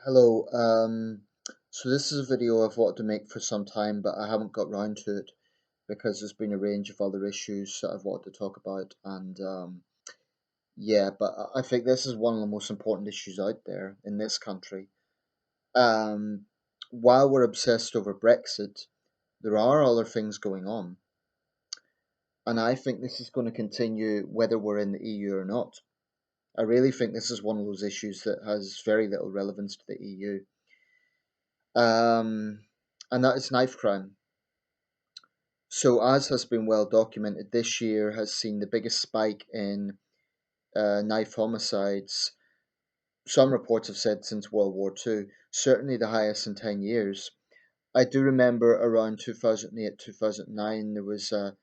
Hello. So this is a video I've wanted to make for some time, but I haven't got round to it because there's been a range of other issues that I've wanted to talk about, and yeah, but I think this is one of the most important issues out there in this country. Um, while we're obsessed over Brexit, there are other things going on, and I think this is going to continue whether we're in the EU or not. I really think this is one of those issues that has very little relevance to the EU. Um, and that is knife crime. So, as has been well documented, this year has seen the biggest spike in knife homicides. Some reports have said since World War II, certainly the highest in 10 years. I do remember around 2008, 2009, there was a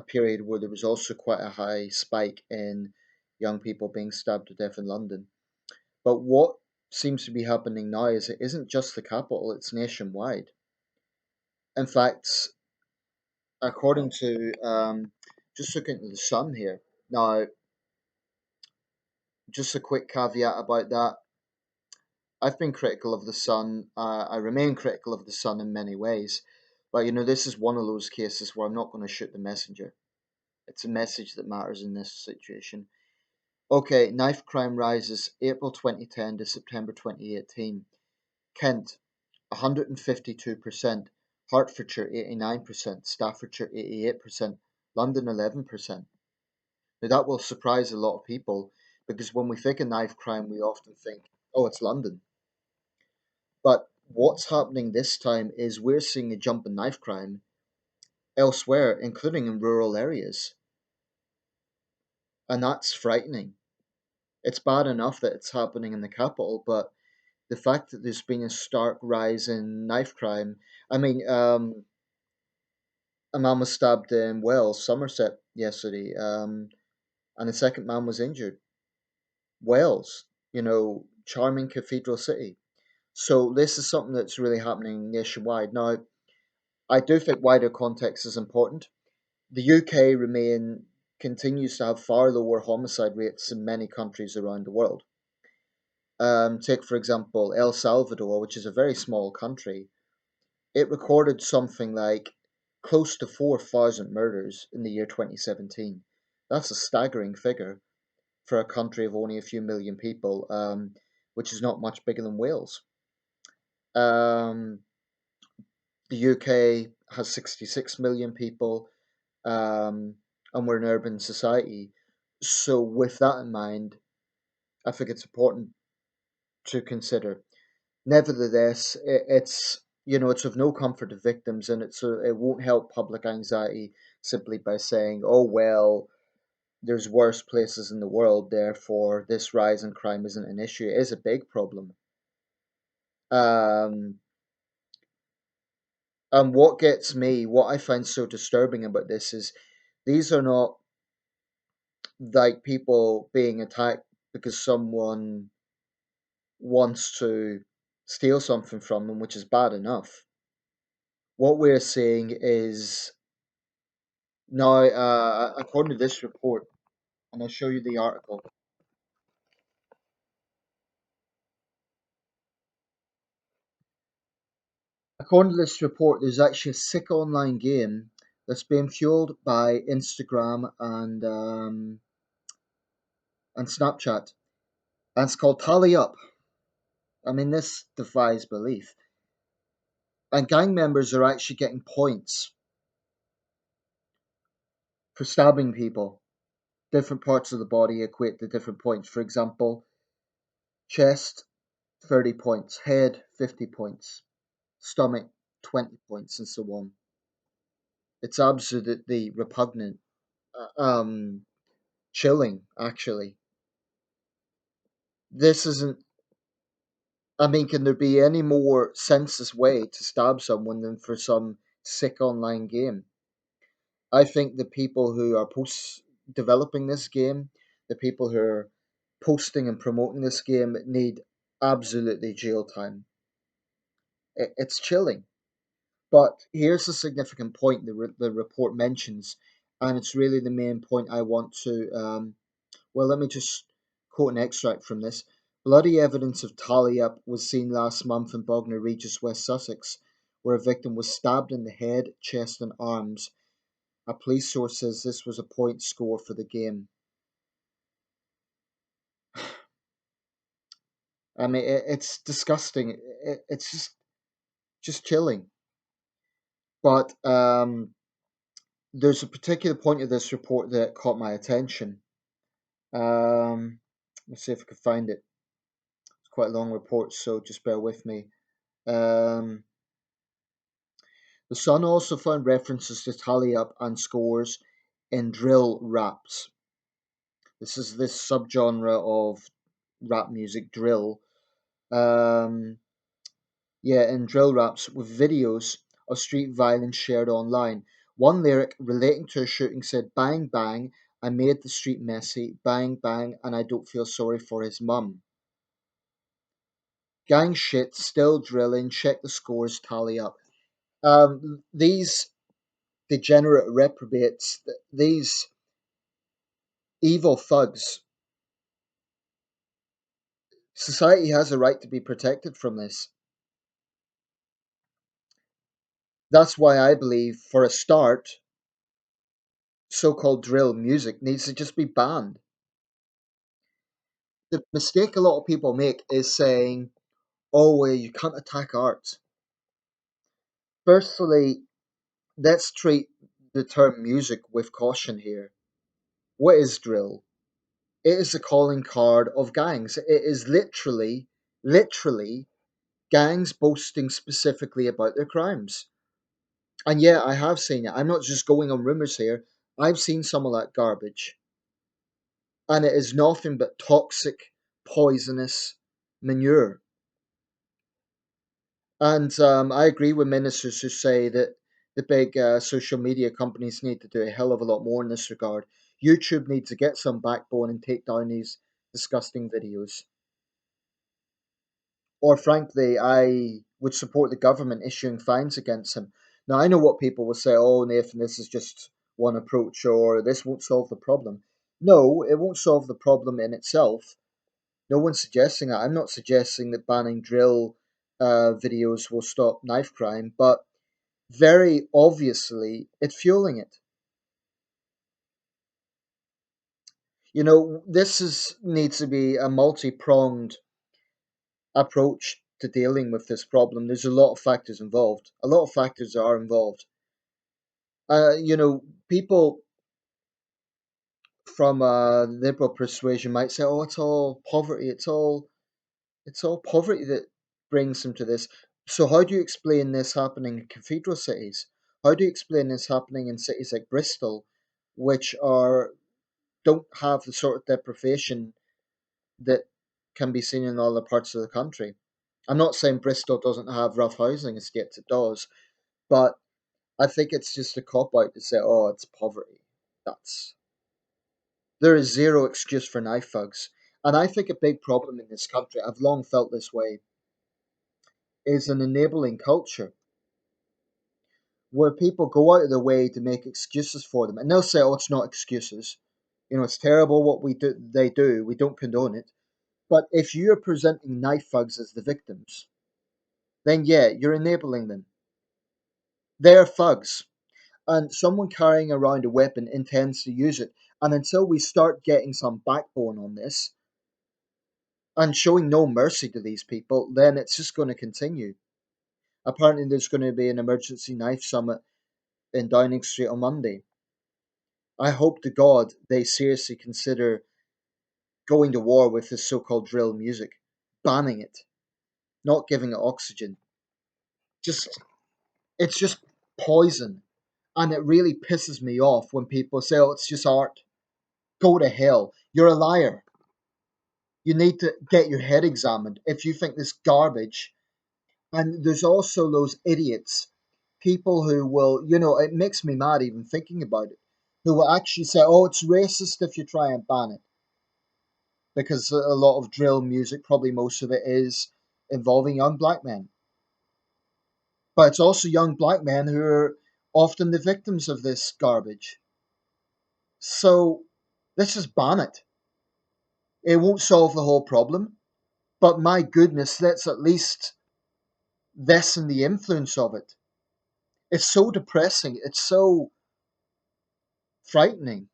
period where there was also quite a high spike in young people being stabbed to death in London. But what seems to be happening now is it isn't just the capital, it's nationwide. In fact, according to just looking at the sun here. Now, just a quick caveat about that. I've been critical of the sun. I remain critical of the sun in many ways. But this is one of those cases where I'm not going to shoot the messenger. It's a message that matters in this situation. Okay, knife crime rises April 2010 to September 2018. Kent, 152%. Hertfordshire, 89%. Staffordshire, 88%. London, 11%. Now, that will surprise a lot of people because when we think of knife crime, we often think, oh, it's London. But what's happening this time is we're seeing a jump in knife crime elsewhere, including in rural areas. And that's frightening. It's bad enough that it's happening in the capital, but the fact that there's been a stark rise in knife crime. I mean, a man was stabbed in Wells, Somerset, yesterday, and a second man was injured. Wales, charming cathedral city. So this is something that's really happening nationwide. Now, I do think wider context is important. The UK remain continues to have far lower homicide rates than many countries around the world. Take for example El Salvador, which is a very small country. It recorded something like close to 4,000 murders in the year 2017. That's a staggering figure for a country of only a few million people, which is not much bigger than Wales. Um, the UK has 66 million people, and we're an urban society. So, with that in mind, I think it's important to consider. Nevertheless, it's of no comfort to victims, and it won't help public anxiety simply by saying, "Oh well, there's worse places in the world, therefore this rise in crime isn't an issue." It is a big problem. Um, and what I find so disturbing about this is these are not like people being attacked because someone wants to steal something from them, which is bad enough. What we're seeing is now, according to this report, and I'll show you the article. According to this report, there's actually a sick online game that's being fueled by Instagram and Snapchat, and it's called Tally Up. I mean, this defies belief. And gang members are actually getting points for stabbing people. Different parts of the body equate to different points. For example, chest, 30 points, head, 50 points, stomach, 20 points, and so on. It's absolutely repugnant, chilling, actually. This isn't, I mean, can there be any more senseless way to stab someone than for some sick online game? I think the people who are developing this game, the people who are posting and promoting this game need absolutely jail time. It's chilling. But here's a significant point the report mentions, and it's really the main point I want to. Well, let me just quote an extract from this. Bloody evidence of tally up was seen last month in Bognor Regis, West Sussex, where a victim was stabbed in the head, chest, and arms. A police source says this was a point score for the game. I mean, it's disgusting. It's just chilling. But there's a particular point of this report that caught my attention. Um, let's see if I can find it. It's quite a long report, so just bear with me. Um, the Sun also found references to tally up and scores in drill raps. This is this subgenre of rap music, drill. Um, yeah, in drill raps with videos of street violence shared online. One lyric relating to a shooting said, "Bang, bang, I made the street messy. Bang, bang, and I don't feel sorry for his mum. Gang shit, still drilling, check the scores, tally up." These degenerate reprobates, these evil thugs, society has a right to be protected from this. That's why I believe, for a start, so called drill music needs to just be banned. The mistake a lot of people make is saying, "Oh, well, you can't attack art." Firstly, let's treat the term music with caution here. What is drill? It is the calling card of gangs. It is literally gangs boasting specifically about their crimes. And yeah, I have seen it. I'm not just going on rumors here. I've seen some of that garbage. And it is nothing but toxic, poisonous manure. And I agree with ministers who say that the big social media companies need to do a hell of a lot more in this regard. YouTube needs to get some backbone and take down these disgusting videos. Or frankly, I would support the government issuing fines against him. Now, I know what people will say, "Oh, Nathan, this is just one approach, or this won't solve the problem." No, it won't solve the problem in itself. No one's suggesting that. I'm not suggesting that banning drill videos will stop knife crime, but very obviously it's fueling it. This needs to be a multi-pronged approach to dealing with this problem. There's a lot of factors involved. A lot of factors are involved. People from liberal persuasion might say, "Oh, it's all poverty. It's all poverty that brings them to this." So how do you explain this happening in cathedral cities? How do you explain this happening in cities like Bristol, which are don't have the sort of deprivation that can be seen in other parts of the country? I'm not saying Bristol doesn't have rough housing estates, it does, but I think it's just a cop out to say, "Oh, it's poverty." That's There is zero excuse for knife thugs. And I think a big problem in this country, I've long felt this way, is an enabling culture where people go out of their way to make excuses for them. And they'll say, "Oh, it's not excuses. It's terrible what they do. We don't condone it." But if you're presenting knife thugs as the victims, then yeah, you're enabling them. They're thugs. And someone carrying around a weapon intends to use it. And until we start getting some backbone on this and showing no mercy to these people, then it's just going to continue. Apparently, there's going to be an emergency knife summit in Downing Street on Monday. I hope to God they seriously consider going to war with this so called drill music, banning it, not giving it oxygen. Just It's just poison. And it really pisses me off when people say, "Oh, it's just art." Go to hell. You're a liar. You need to get your head examined if you think this garbage. And there's also those idiots, people who will, it makes me mad even thinking about it, who will actually say, "Oh, it's racist if you try and ban it." Because a lot of drill music, probably most of it, is involving young black men. But it's also young black men who are often the victims of this garbage. So let's just ban it. It won't solve the whole problem. But my goodness, let's at least lessen the influence of it. It's so depressing. It's so frightening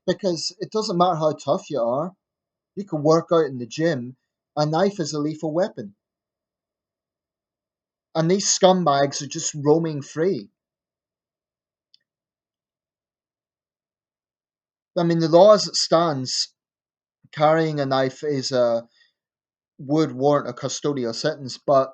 because it doesn't matter how tough you are. You can work out in the gym. A knife is a lethal weapon. And these scumbags are just roaming free. I mean, the law as it stands, carrying a knife would warrant a custodial sentence, but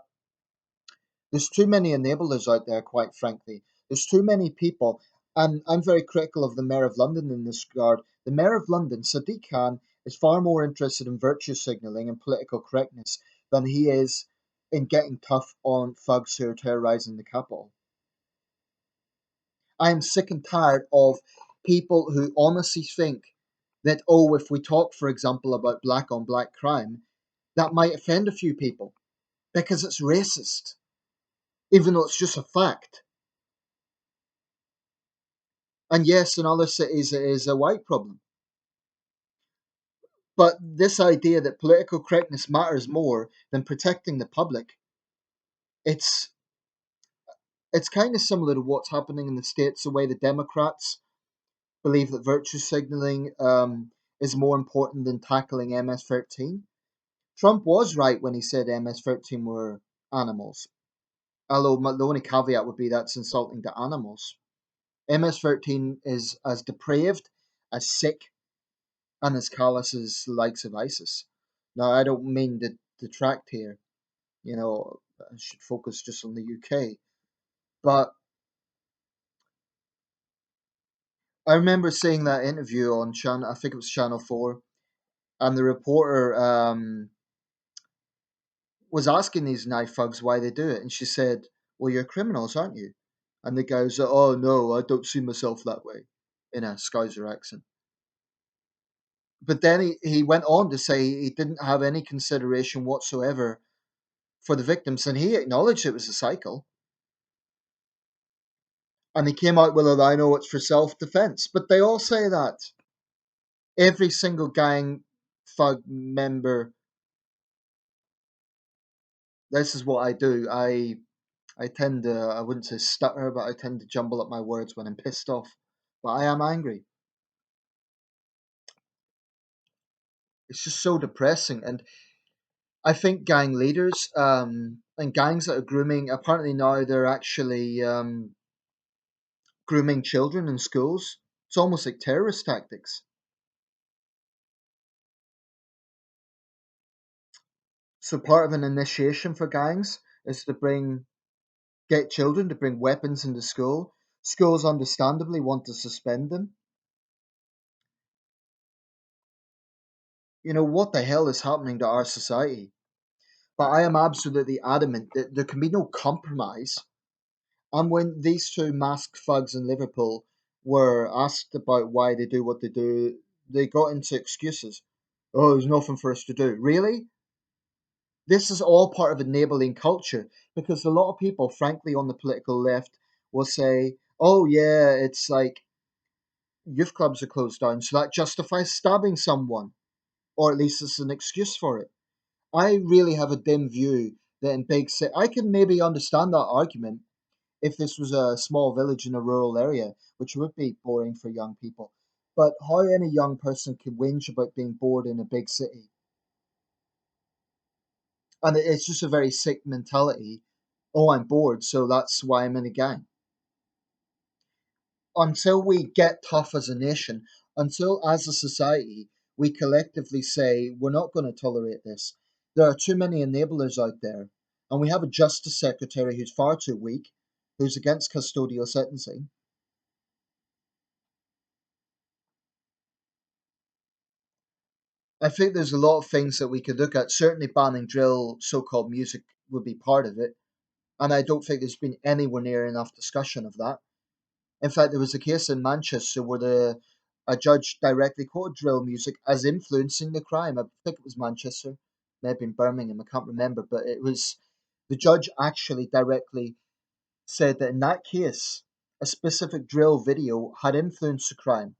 there's too many enablers out there, quite frankly. There's too many people, and I'm very critical of the Mayor of London in this regard. The Mayor of London, Sadiq Khan, is far more interested in virtue signalling and political correctness than he is in getting tough on thugs who are terrorizing the capital. I am sick and tired of people who honestly think that, oh, if we talk, for example, about black on black crime, that might offend a few people because it's racist, even though it's just a fact. And yes, in other cities it is a white problem. But this idea that political correctness matters more than protecting the public, it's it's kind of similar to what's happening in the States, the way the Democrats believe that virtue signaling is more important than tackling MS-13. Trump was right when he said MS-13 were animals. Although the only caveat would be that's insulting to animals. MS-13 is as depraved, as sick, and as callous as the likes of ISIS. Now, I don't mean to detract here. I should focus just on the UK. But I remember seeing that interview on Channel, I think it was Channel 4, and the reporter was asking these knife thugs why they do it, and she said, "Well, you're criminals, aren't you?" And the guy was like, "Oh no, I don't see myself that way," in a Scouser accent. But then he went on to say he didn't have any consideration whatsoever for the victims, and he acknowledged it was a cycle. And he came out with it, "I know it's for self defense," but they all say that. Every single gang thug member. This is what I do. I tend to, I wouldn't say stutter, but I tend to jumble up my words when I'm pissed off. But I am angry. It's just so depressing. And I think gang leaders and gangs that are grooming, apparently now they're actually grooming children in schools. It's almost like terrorist tactics. So part of an initiation for gangs is to get children to bring weapons into school. Schools understandably want to suspend them. What the hell is happening to our society? But I am absolutely adamant that there can be no compromise. And when these two masked thugs in Liverpool were asked about why they do what they do, they got into excuses. Oh, there's nothing for us to do. Really? This is all part of enabling culture because a lot of people, frankly, on the political left will say, oh, yeah, it's like youth clubs are closed down, so that justifies stabbing someone, or at least it's an excuse for it. I really have a dim view that in big city, I can maybe understand that argument if this was a small village in a rural area, which would be boring for young people. But how any young person can whinge about being bored in a big city, and it's just a very sick mentality. Oh, I'm bored, so that's why I'm in a gang. Until we get tough as a nation, until as a society we collectively say we're not going to tolerate this, there are too many enablers out there, and we have a justice secretary who's far too weak, who's against custodial sentencing. I think there's a lot of things that we could look at. Certainly, banning drill, so-called music, would be part of it, and I don't think there's been anywhere near enough discussion of that. In fact, there was a case in Manchester where a judge directly quoted drill music as influencing the crime. I think it was Manchester, maybe in Birmingham, I can't remember, but it was the judge actually directly said that in that case, a specific drill video had influenced the crime.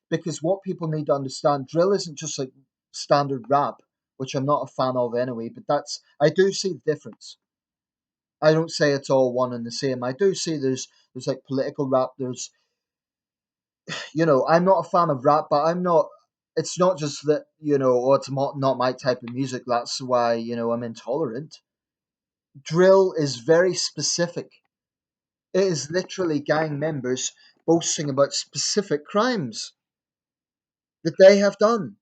Because what people need to understand, drill isn't just like standard rap which I'm not a fan of anyway. But that's I do see the difference. I don't say it's all one and the same. I do see there's like political rap. There's I'm not a fan of rap, but I'm not. It's not just that oh, it's not my type of music. That's why I'm intolerant. Drill is very specific. It is literally gang members boasting about specific crimes that they have done.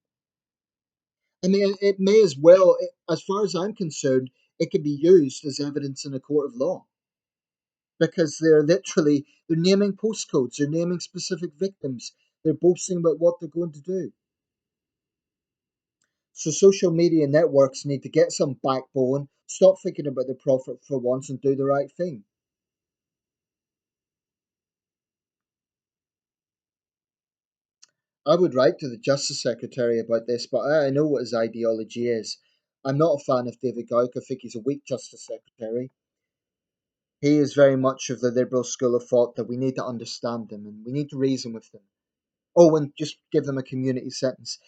I mean, it may as well, as far as I'm concerned, it can be used as evidence in a court of law because they're naming postcodes, they're naming specific victims, they're boasting about what they're going to do. So social media networks need to get some backbone, stop thinking about their profit for once, and do the right thing. I would write to the Justice Secretary about this, but I know what his ideology is. I'm not a fan of David Gauck. I think he's a weak Justice Secretary. He is very much of the liberal school of thought that we need to understand them and we need to reason with them. Oh, and just give them a community sentence.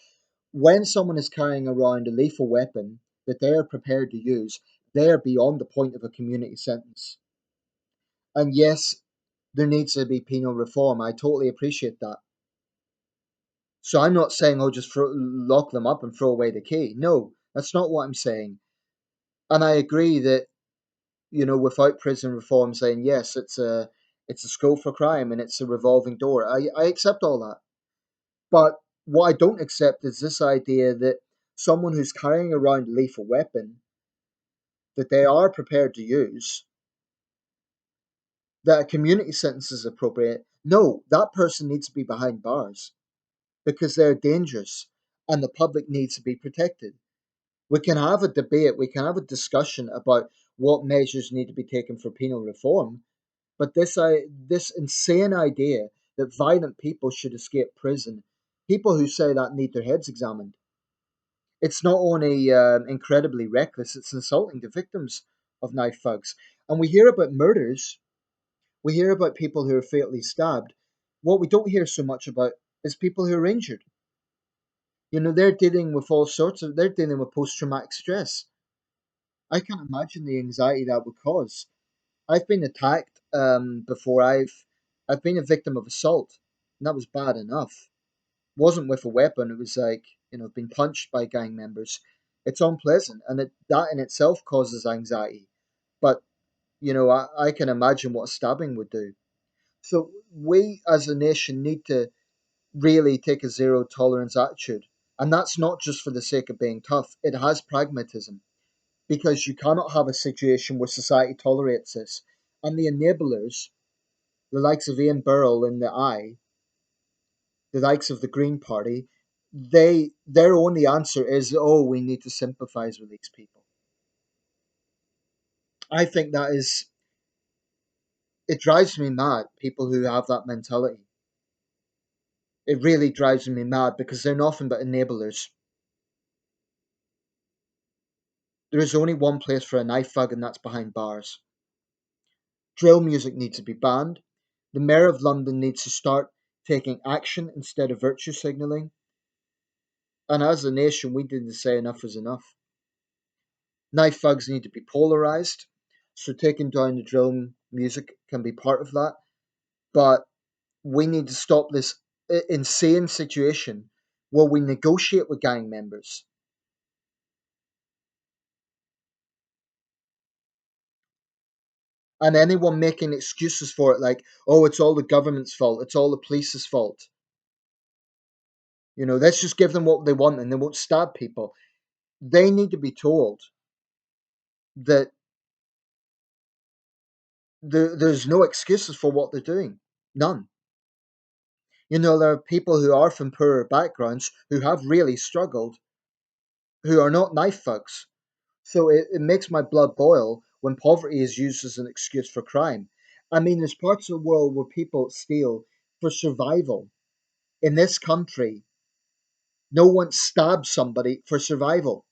When someone is carrying around a lethal weapon that they are prepared to use, they are beyond the point of a community sentence. And yes, there needs to be penal reform. I totally appreciate that. So I'm not saying, oh, just lock them up and throw away the key. No, that's not what I'm saying. And I agree that without prison reform, saying yes, it's a school for crime and it's a revolving door. I accept all that. But what I don't accept is this idea that someone who's carrying around a lethal weapon that they are prepared to use, that a community sentence is appropriate. No, that person needs to be behind bars because they're dangerous and the public needs to be protected. We can have a debate, we can have a discussion about what measures need to be taken for penal reform, but this insane idea that violent people should escape prison, people who say that need their heads examined. It's not only incredibly reckless, it's insulting to victims of knife thugs. And we hear about murders, we hear about people who are fatally stabbed. What we don't hear so much about is people who are injured. They're dealing with they're dealing with post traumatic stress. I can't imagine the anxiety that would cause. I've been attacked before. I've been a victim of assault, and that was bad enough. It wasn't with a weapon. It was like being punched by gang members. It's unpleasant, and that in itself causes anxiety. But I can imagine what stabbing would do. So we as a nation need to really take a zero tolerance attitude, and that's not just for the sake of being tough. It has pragmatism because you cannot have a situation where society tolerates this, and the enablers, the likes of Ian Burrell in the Eye, the likes of the Green Party, their only answer is, oh, we need to sympathise with these people. I think that is it drives me mad. People who have that mentality, it really drives me mad because they're nothing but enablers. There is only one place for a knife thug, and that's behind bars. Drill music needs to be banned. The Mayor of London needs to start taking action instead of virtue signalling. And as a nation, we need to say enough is enough. Knife thugs need to be polarized, so taking down the drill music can be part of that. But we need to stop this insane situation where we negotiate with gang members. And anyone making excuses for it, like, oh, it's all the government's fault, it's all the police's fault. Let's just give them what they want and they won't stab people. They need to be told that there's no excuses for what they're doing. None. There are people who are from poorer backgrounds who have really struggled, who are not knife thugs. So it makes my blood boil when poverty is used as an excuse for crime. I mean, there's parts of the world where people steal for survival. In this country, no one stabs somebody for survival.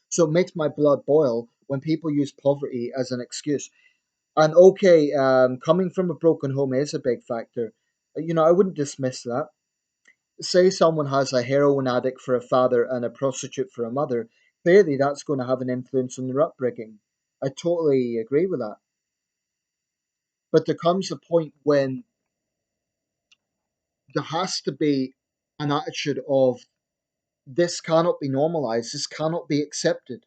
So it makes my blood boil when people use poverty as an excuse. And okay, coming from a broken home is a big factor. I wouldn't dismiss that. Say someone has a heroin addict for a father and a prostitute for a mother. clearly that's going to have an influence on their upbringing. I totally agree with that. But there comes a point when there has to be an attitude of this cannot be normalized, this cannot be accepted,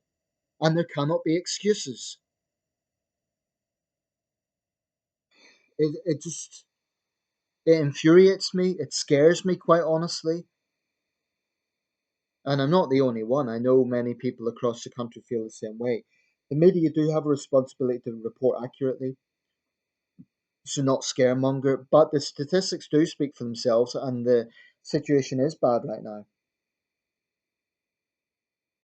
and there cannot be excuses. It just it infuriates me, it scares me quite honestly. And I'm not the only one. I know many people across the country feel the same way. The media do have a responsibility to report accurately, to not scaremonger, but the statistics do speak for themselves, and the situation is bad right now.